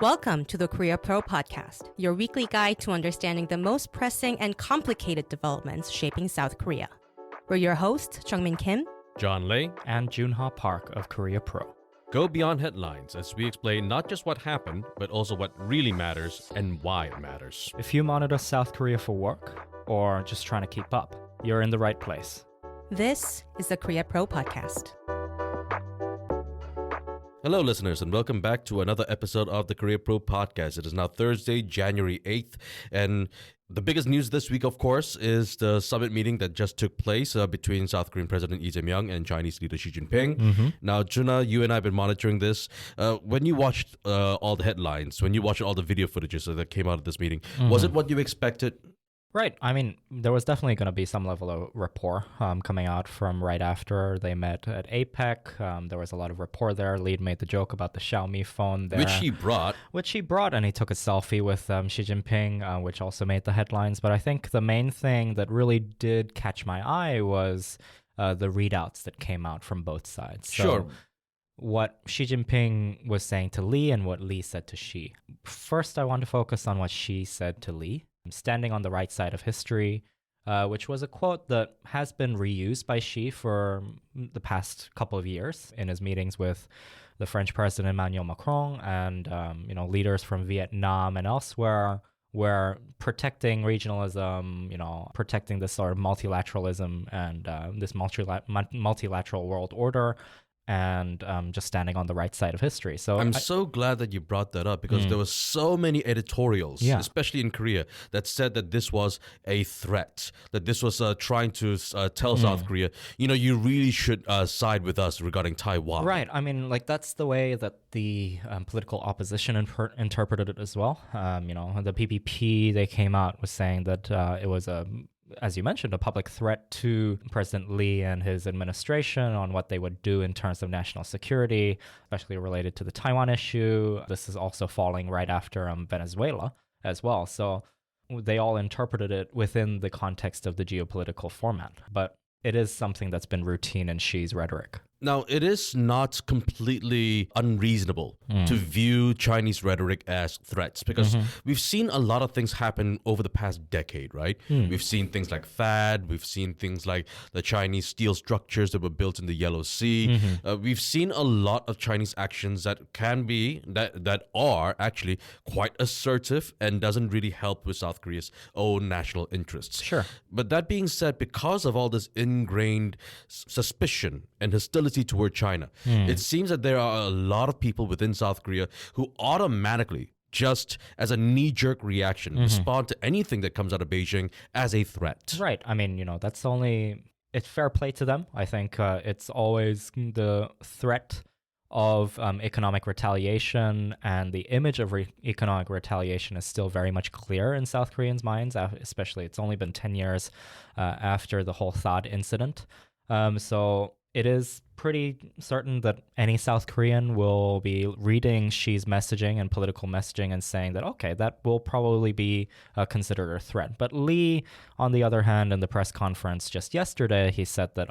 Welcome to the Korea Pro Podcast, your weekly guide to understanding the most pressing and complicated developments shaping South Korea. We're your hosts, Jungmin Kim, John Lei, and Joon Ha Park of Korea Pro. Go beyond headlines as we explain not just what happened, but also what really matters and why it matters. If you monitor South Korea for work or just trying to keep up, you're in the right place. This is the Korea Pro Podcast. Hello, listeners, and welcome back to another episode of the Korea Pro Podcast. It is now Thursday, January 8th, and the biggest news this week, of course, is the summit meeting that just took place between South Korean President Lee Jae-myung and Chinese leader Xi Jinping. Now, Joon Ha, you and I have been monitoring this. When you watched all the headlines, when you watched all the video footages that came out of this meeting, was it what you expected? Right. I mean, there was definitely going to be some level of rapport coming out from right after they met at APEC. There was a lot of rapport there. Lee made the joke about the Xiaomi phone there. Which he brought, and he took a selfie with Xi Jinping, which also made the headlines. But I think the main thing that really did catch my eye was the readouts that came out from both sides. Sure. What Xi Jinping was saying to Lee and what Lee said to Xi. First, I want to focus on what Xi said to Lee. Standing on the right side of history, which was a quote that has been reused by Xi for the past couple of years in his meetings with the French President Emmanuel Macron and leaders from Vietnam and elsewhere, where protecting regionalism, protecting this sort of multilateralism and this multilateral world order, and just standing on the right side of history. So I'm so glad that you brought that up because there were so many editorials, especially in Korea, that said that this was a threat, that this was trying to tell South Korea, you really should side with us regarding Taiwan. Right. I mean, that's the way that the political opposition interpreted it as well. The PPP, they came out with saying that it was as you mentioned, a public threat to President Lee and his administration on what they would do in terms of national security, especially related to the Taiwan issue. This is also falling right after Venezuela as well. So they all interpreted it within the context of the geopolitical format. But it is something that's been routine in Xi's rhetoric. Now, it is not completely unreasonable to view Chinese rhetoric as threats because we've seen a lot of things happen over the past decade, right? We've seen things like THAAD. We've seen things like the Chinese steel structures that were built in the Yellow Sea. We've seen a lot of Chinese actions that are actually quite assertive and doesn't really help with South Korea's own national interests. Sure. But that being said, because of all this ingrained suspicion and hostility toward China, it seems that there are a lot of people within South Korea who automatically, just as a knee-jerk reaction, respond to anything that comes out of Beijing as a threat. Right. I mean, it's fair play to them. I think it's always the threat of economic retaliation, and the image of economic retaliation is still very much clear in South Koreans' minds, especially it's only been 10 years after the whole THAAD incident. So it is pretty certain that any South Korean will be reading Xi's messaging and political messaging and saying that, okay, that will probably be considered a threat. But Lee, on the other hand, in the press conference just yesterday, he said that,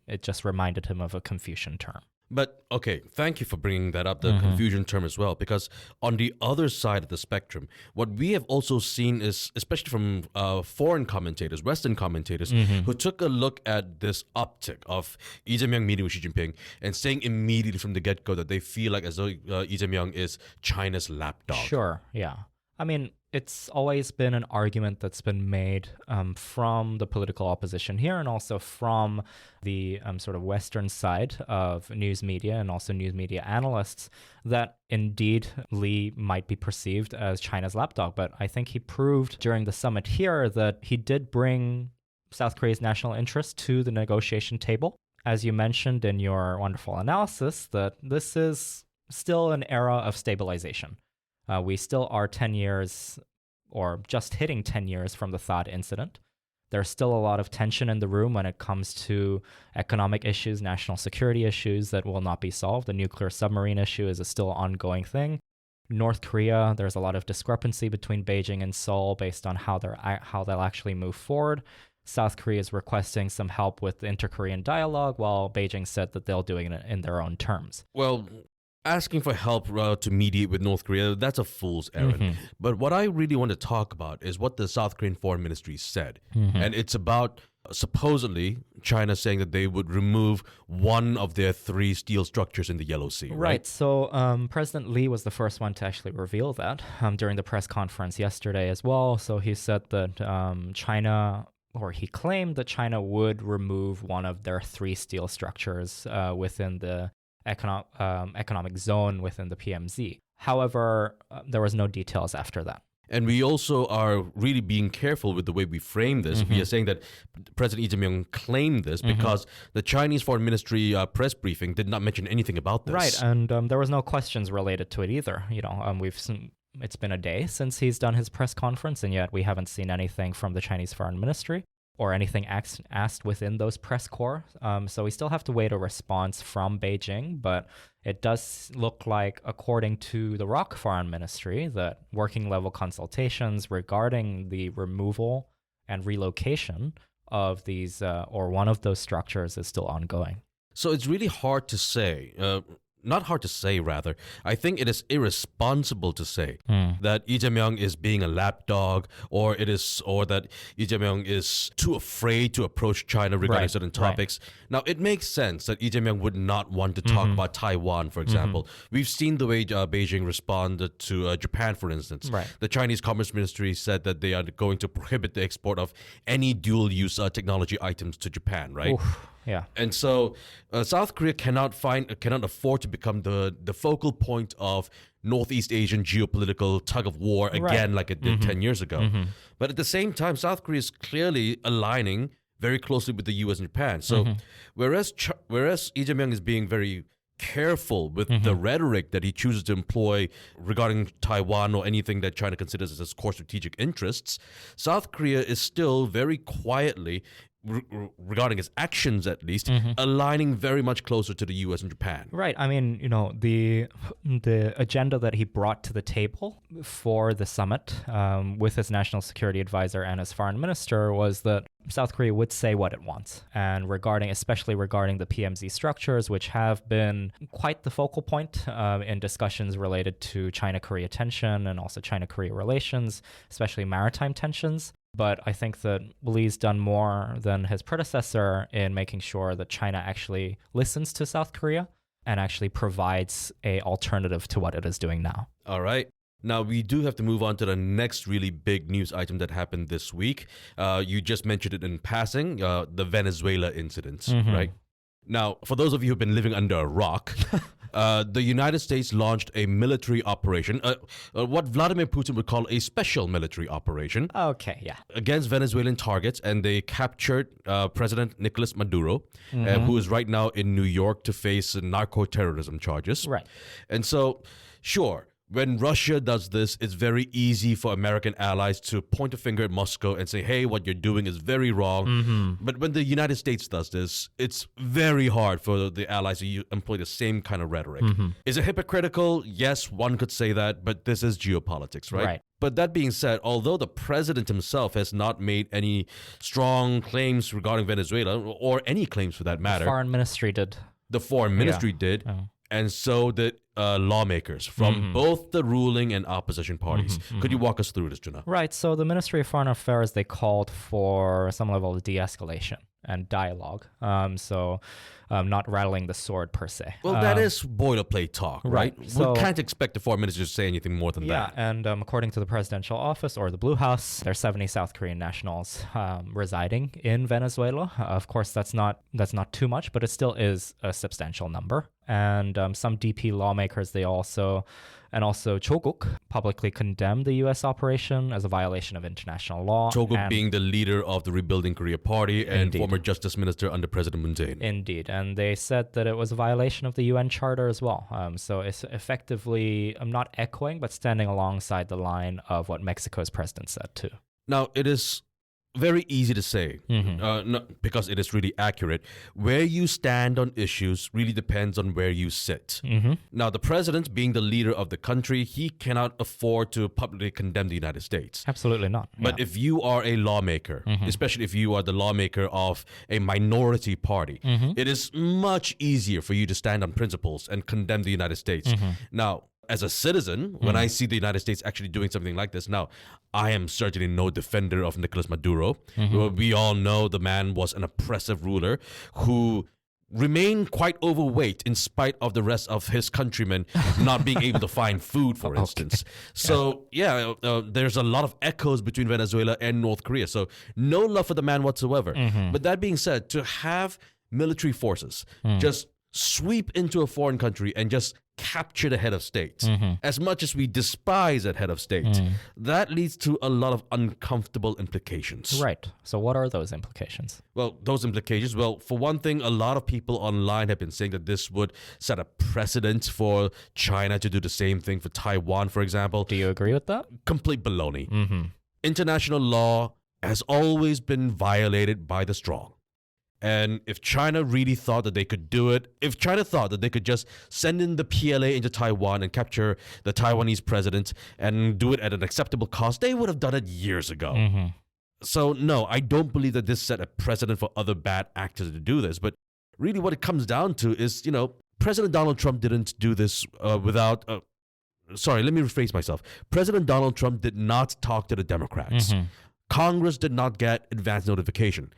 it just reminded him of a Confucian term. But, okay, thank you for bringing that up, the confusion term as well, because on the other side of the spectrum, what we have also seen is, especially from foreign commentators, Western commentators, who took a look at this uptick of Lee Jae-myung meeting with Xi Jinping and saying immediately from the get-go that they feel like as though Lee Jae-myung is China's lapdog. Sure, yeah. I mean, it's always been an argument that's been made from the political opposition here and also from the sort of Western side of news media and also news media analysts that indeed Lee might be perceived as China's lapdog. But I think he proved during the summit here that he did bring South Korea's national interest to the negotiation table. As you mentioned in your wonderful analysis, that this is still an era of stabilization. We still are 10 years or just hitting 10 years from the THAAD incident. There's still a lot of tension in the room when it comes to economic issues, national security issues that will not be solved. The nuclear submarine issue is a still ongoing thing. North Korea, there's a lot of discrepancy between Beijing and Seoul based on how they'll actually move forward. South Korea is requesting some help with the inter-Korean dialogue, while Beijing said that they'll do it in their own terms. Well, asking for help to mediate with North Korea, that's a fool's errand. But what I really want to talk about is what the South Korean Foreign Ministry said. And it's about supposedly China saying that they would remove one of their 3 steel structures in the Yellow Sea. Right. So President Lee was the first one to actually reveal that during the press conference yesterday as well. So he said that he claimed that China would remove one of their 3 steel structures within the economic zone within the PMZ. However, there was no details after that. And we also are really being careful with the way we frame this. We are saying that President Lee Jae-myung claimed this because the Chinese Foreign Ministry press briefing did not mention anything about this. Right, and there was no questions related to it either. It's been a day since he's done his press conference, and yet we haven't seen anything from the Chinese Foreign Ministry or anything asked within those press corps. So we still have to wait a response from Beijing, but it does look like, according to the ROK Foreign Ministry, that working level consultations regarding the removal and relocation of these or one of those structures is still ongoing. So it's really hard to say. Not hard to say, rather. I think it is irresponsible to say that Lee Jae-myung is being a lapdog, or that Lee Jae-myung is too afraid to approach China regarding certain topics. Now, it makes sense that Lee Jae-myung would not want to talk about Taiwan, for example. We've seen the way Beijing responded to Japan, for instance. The Chinese Commerce Ministry said that they are going to prohibit the export of any dual-use technology items to Japan, right? Oof. Yeah. And so South Korea cannot afford to become the focal point of Northeast Asian geopolitical tug of war again, like it did 10 years ago. But at the same time, South Korea is clearly aligning very closely with the U.S. and Japan. So whereas Lee Jae-myung is being very careful with the rhetoric that he chooses to employ regarding Taiwan or anything that China considers as its core strategic interests, South Korea is still very quietly, regarding his actions at least, aligning very much closer to the U.S. and Japan. Right. I mean, the agenda that he brought to the table for the summit with his national security advisor and his foreign minister was that South Korea would say what it wants. And especially regarding the PMZ structures, which have been quite the focal point in discussions related to China-Korea tension and also China-Korea relations, especially maritime tensions. But I think that Lee's done more than his predecessor in making sure that China actually listens to South Korea and actually provides an alternative to what it is doing now. All right. Now, we do have to move on to the next really big news item that happened this week. You just mentioned it in passing, the Venezuela incidents, right? Now, for those of you who've been living under a rock, the United States launched a military operation, what Vladimir Putin would call a special military operation. Okay, yeah. Against Venezuelan targets, and they captured President Nicolas Maduro, who is right now in New York to face narco-terrorism charges. Right. And so, sure, when Russia does this, it's very easy for American allies to point a finger at Moscow and say, hey, what you're doing is very wrong. But when the United States does this, it's very hard for the allies to employ the same kind of rhetoric. Is it hypocritical? Yes, one could say that, but this is geopolitics, right? But that being said, although the president himself has not made any strong claims regarding Venezuela, or any claims for that matter. The foreign ministry did. The foreign ministry did. And so did lawmakers from both the ruling and opposition parties. Could you walk us through this, Joon Ha? Right. So the Ministry of Foreign Affairs, they called for some level of de-escalation and dialogue. Not rattling the sword per se. Well, that is boilerplate talk, right? So, we can't expect the foreign minister to say anything more than that. Yeah, and according to the presidential office or the Blue House, there are 70 South Korean nationals residing in Venezuela. Of course, that's not too much, but it still is a substantial number. And some DP lawmakers, and also Cho Kuk publicly condemned the U.S. operation as a violation of international law. Cho Kuk being the leader of the Rebuilding Korea Party and former Justice Minister under President Moon Jae-in. Indeed, and they said that it was a violation of the UN Charter as well. So it's effectively, I'm not echoing, but standing alongside the line of what Mexico's president said too. Now, it is very easy to say, because it is really accurate. Where you stand on issues really depends on where you sit. Now, the president, being the leader of the country, he cannot afford to publicly condemn the United States. Absolutely not. But if you are a lawmaker, especially if you are the lawmaker of a minority party, it is much easier for you to stand on principles and condemn the United States. Now, as a citizen, when I see the United States actually doing something like this, now, I am certainly no defender of Nicolas Maduro. We all know the man was an oppressive ruler who remained quite overweight in spite of the rest of his countrymen not being able to find food, for instance. So, there's a lot of echoes between Venezuela and North Korea. So, no love for the man whatsoever. But that being said, to have military forces just sweep into a foreign country and just capture the head of state, as much as we despise that head of state, that leads to a lot of uncomfortable implications. Right. So what are those implications? Well, those implications, for one thing, a lot of people online have been saying that this would set a precedent for China to do the same thing for Taiwan, for example. Do you agree with that? Complete baloney. International law has always been violated by the strong. And if China really thought that they could do it, if China thought that they could just send in the PLA into Taiwan and capture the Taiwanese president and do it at an acceptable cost, they would have done it years ago. So no, I don't believe that this set a precedent for other bad actors to do this. But really what it comes down to is, President Donald Trump didn't do this without... sorry, let me rephrase myself. President Donald Trump did not talk to the Democrats. Congress did not get advance notification.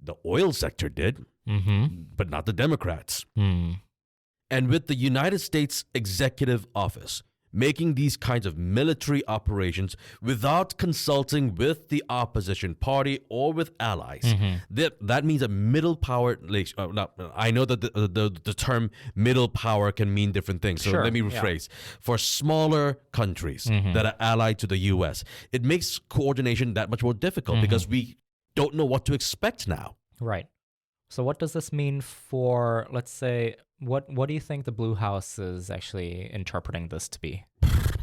The oil sector did, but not the Democrats. And with the United States Executive Office making these kinds of military operations without consulting with the opposition party or with allies, that means a middle power... I know that the term middle power can mean different things, so let me rephrase. For smaller countries that are allied to the U.S., it makes coordination that much more difficult because we don't know what to expect now. Right. So what does this mean for, let's say, what do you think the Blue House is actually interpreting this to be?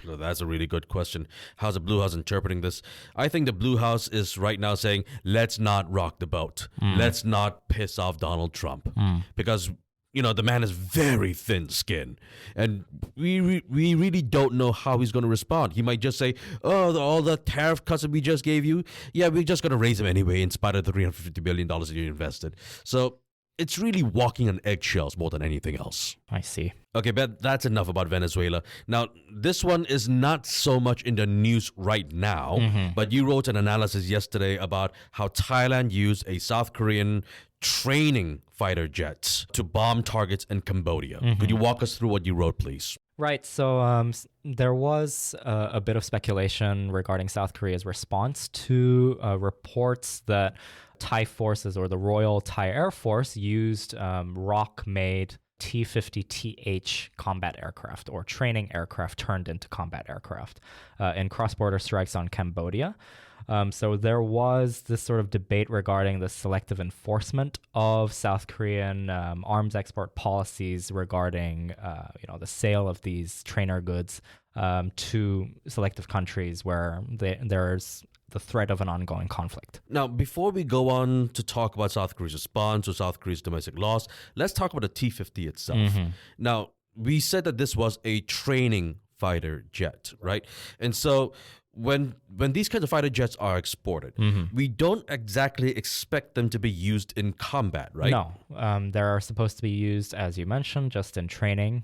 That's a really good question. How's the Blue House interpreting this? I think the Blue House is right now saying, let's not rock the boat. Let's not piss off Donald Trump. Because the man is very thin-skinned, and we really don't know how he's going to respond. He might just say, all the tariff cuts that we just gave you, we're just going to raise them anyway in spite of the $350 billion that you invested. So it's really walking on eggshells more than anything else. I see. Okay, but that's enough about Venezuela. Now, this one is not so much in the news right now, but you wrote an analysis yesterday about how Thailand used a South Korean training fighter jets to bomb targets in Cambodia. Could you walk us through what you wrote, please? Right. So there was a bit of speculation regarding South Korea's response to reports that Thai forces or the Royal Thai Air Force used ROC-made T-50TH combat aircraft or training aircraft turned into combat aircraft in cross-border strikes on Cambodia. So there was this sort of debate regarding the selective enforcement of South Korean arms export policies regarding, the sale of these trainer goods to selective countries where there's the threat of an ongoing conflict. Now, before we go on to talk about South Korea's response to South Korea's domestic laws, let's talk about the T-50 itself. Now, we said that this was a training fighter jet, right? And so when these kinds of fighter jets are exported, we don't exactly expect them to be used in combat, right? No, they're supposed to be used, as you mentioned, just in training.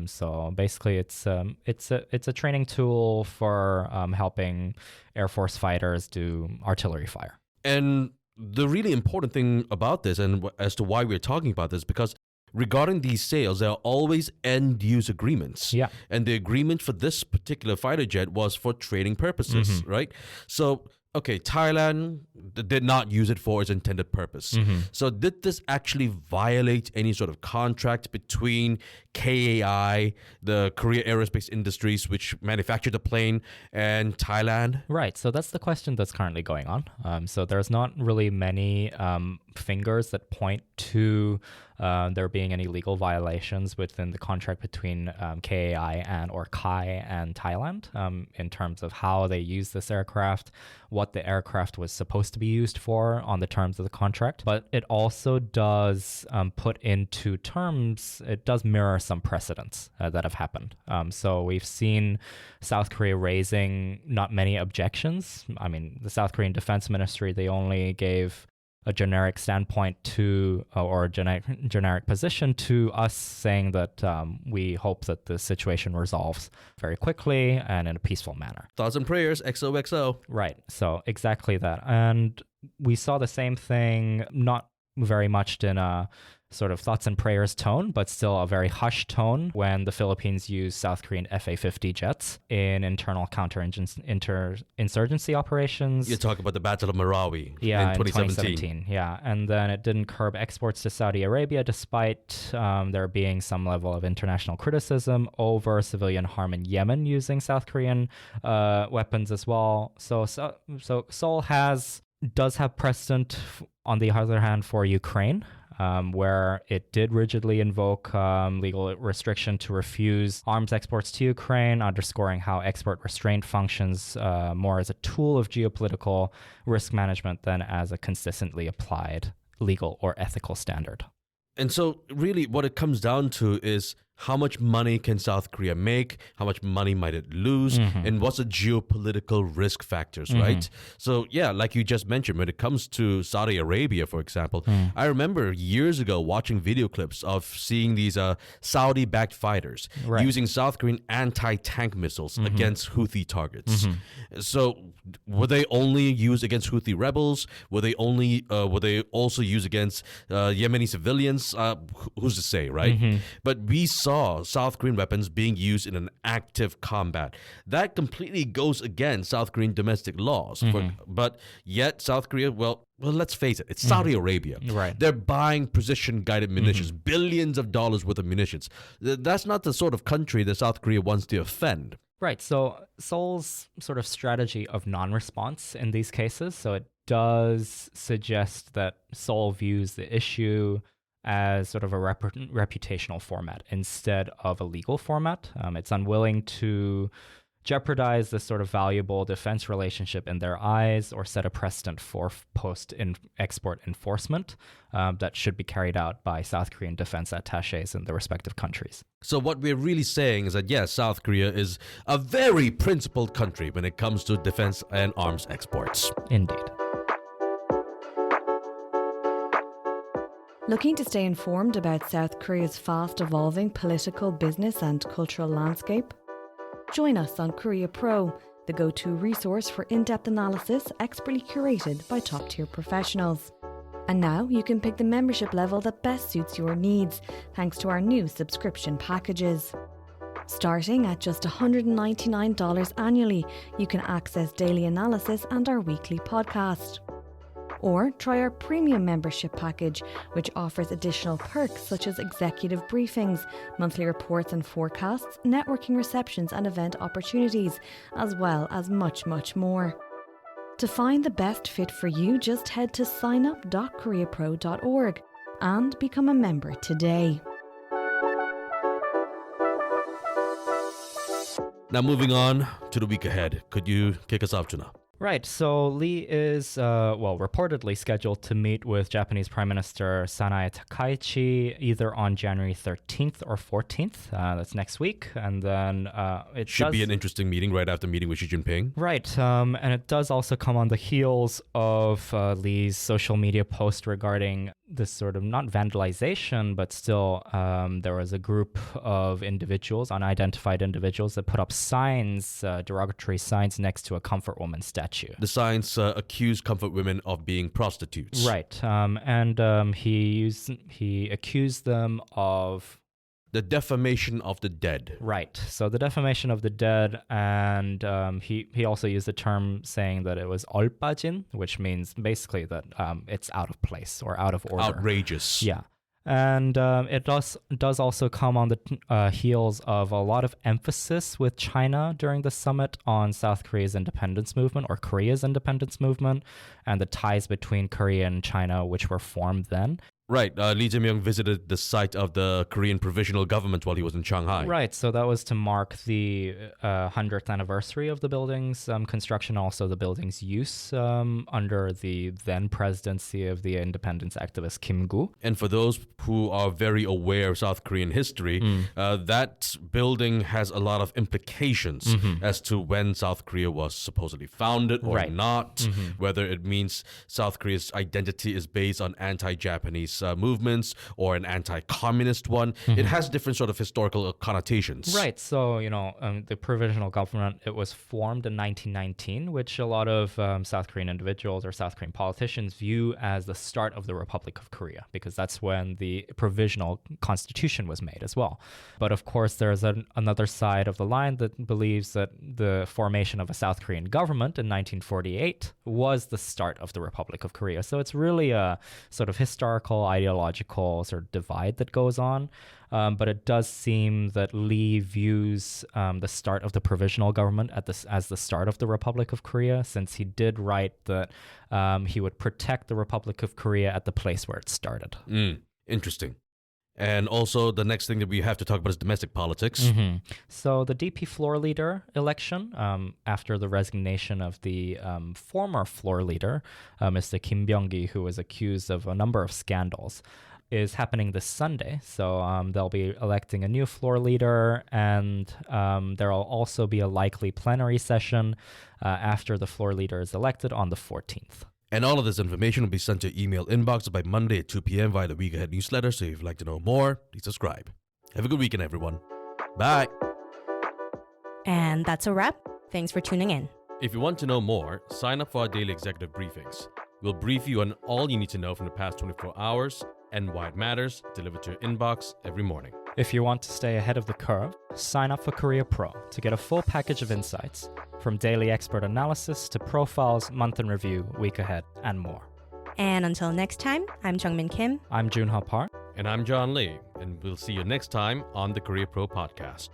So basically, it's a training tool for helping Air Force fighters do artillery fire. And the really important thing about this, and as to why we're talking about this, because regarding these sales, there are always end-use agreements. And the agreement for this particular fighter jet was for training purposes, right? So, okay, Thailand did not use it for its intended purpose. So did this actually violate any sort of contract between KAI, the Korea Aerospace Industries, which manufactured the plane, and Thailand? Right. So that's the question that's currently going on. So there's not really many fingers that point to there being any legal violations within the contract between KAI or Kai and Thailand in terms of how they use this aircraft, what the aircraft was supposed to be used for on the terms of the contract. But it also does put into terms, it does mirror some precedents that have happened. So we've seen South Korea raising not many objections. I mean, the South Korean Defense Ministry, they only gave a generic standpoint to, or a generic position to us, saying that we hope that the situation resolves very quickly and in a peaceful manner. Thoughts and prayers, XOXO. Right. So exactly that. And we saw the same thing, not very much in a sort of thoughts and prayers tone, but still a very hushed tone when the Philippines used South Korean FA-50 jets in internal counterinsurgency operations. You're talking about the Battle of Marawi in 2017. Yeah, and then it didn't curb exports to Saudi Arabia despite there being some level of international criticism over civilian harm in Yemen using South Korean weapons as well. So Seoul does have precedent, on the other hand, for Ukraine, where it did rigidly invoke legal restriction to refuse arms exports to Ukraine, underscoring how export restraint functions more as a tool of geopolitical risk management than as a consistently applied legal or ethical standard. And so really what it comes down to is how much money can South Korea make? How much money might it lose? And what's the geopolitical risk factors, right? So yeah, like you just mentioned, when it comes to Saudi Arabia, for example, I remember years ago watching video clips of seeing these Saudi-backed fighters using South Korean anti-tank missiles against Houthi targets. So were they only used against Houthi rebels? Were they also used against Yemeni civilians? Who's to say, right? But we saw South Korean weapons being used in an active combat. That completely goes against South Korean domestic laws. But yet South Korea, well, let's face it, it's Saudi Arabia. Right. They're buying precision-guided munitions, billions of dollars worth of munitions. That's not the sort of country that South Korea wants to offend. Right. So Seoul's sort of strategy of non-response in these cases, so it does suggest that Seoul views the issue as sort of a reputational format instead of a legal format. It's unwilling to jeopardize this sort of valuable defense relationship in their eyes or set a precedent for post-export enforcement that should be carried out by South Korean defense attachés in the respective countries. So what we're really saying is that, yes, South Korea is a very principled country when it comes to defense and arms exports. Indeed. Looking to stay informed about South Korea's fast-evolving political, business and cultural landscape? Join us on Korea Pro, the go-to resource for in-depth analysis expertly curated by top-tier professionals. And now you can pick the membership level that best suits your needs, thanks to our new subscription packages. Starting at just $199 annually, you can access daily analysis and our weekly podcast. Or try our premium membership package, which offers additional perks such as executive briefings, monthly reports and forecasts, networking receptions and event opportunities, as well as much, much more. To find the best fit for you, just head to signup.koreapro.org and become a member today. Now moving on to the week ahead. Could you kick us off, Joon Ha? Right. So Lee is, reportedly scheduled to meet with Japanese Prime Minister Sanae Takaichi either on January 13th or 14th. That's next week. And then it should be an interesting meeting right after meeting with Xi Jinping. Right. And it does also come on the heels of Lee's social media post regarding this sort of not vandalization, but still there was a group of individuals, unidentified individuals, that put up signs, derogatory signs next to a comfort woman statue. The signs accuse comfort women of being prostitutes. Right. And he accused them of the defamation of the dead. Right. So the defamation of the dead, and he also used the term saying that it was 얼빠진, which means basically that it's out of place or out of order. Outrageous. Yeah. And it does also come on the heels of a lot of emphasis with China during the summit on South Korea's independence movement, or Korea's independence movement, and the ties between Korea and China, which were formed then. Right. Lee Jae-myung visited the site of the Korean provisional government while he was in Shanghai. Right. So that was to mark the 100th anniversary of the building's construction, also the building's use under the then presidency of the independence activist Kim Gu. And for those who are very aware of South Korean history, that building has a lot of implications as to when South Korea was supposedly founded or not, whether it means South Korea's identity is based on anti-Japanese movements or an anti-communist one. It has different sort of historical connotations. Right. So, the provisional government, it was formed in 1919, which a lot of South Korean individuals or South Korean politicians view as the start of the Republic of Korea, because that's when the provisional constitution was made as well. But of course, there's another side of the line that believes that the formation of a South Korean government in 1948 was the start of the Republic of Korea. So it's really a sort of historical, ideological sort of divide that goes on. But it does seem that Lee views the start of the provisional government as the start of the Republic of Korea, since he did write that he would protect the Republic of Korea at the place where it started. Interesting. And also, the next thing that we have to talk about is domestic politics. So the DP floor leader election, after the resignation of the former floor leader, Mr. Kim Byung-gi, who was accused of a number of scandals, is happening this Sunday. So they'll be electing a new floor leader, and there will also be a likely plenary session after the floor leader is elected on the 14th. And all of this information will be sent to your email inbox by Monday at 2 p.m. via the Week Ahead newsletter. So if you'd like to know more, please subscribe. Have a good weekend, everyone. Bye. And that's a wrap. Thanks for tuning in. If you want to know more, sign up for our daily executive briefings. We'll brief you on all you need to know from the past 24 hours and why it matters, delivered to your inbox every morning. If you want to stay ahead of the curve, sign up for Korea Pro to get a full package of insights, from daily expert analysis to profiles, month in review, week ahead, and more. And until next time, I'm Jungmin Kim. I'm Joon Ha Park. And I'm John Lee, and we'll see you next time on the Korea Pro Podcast.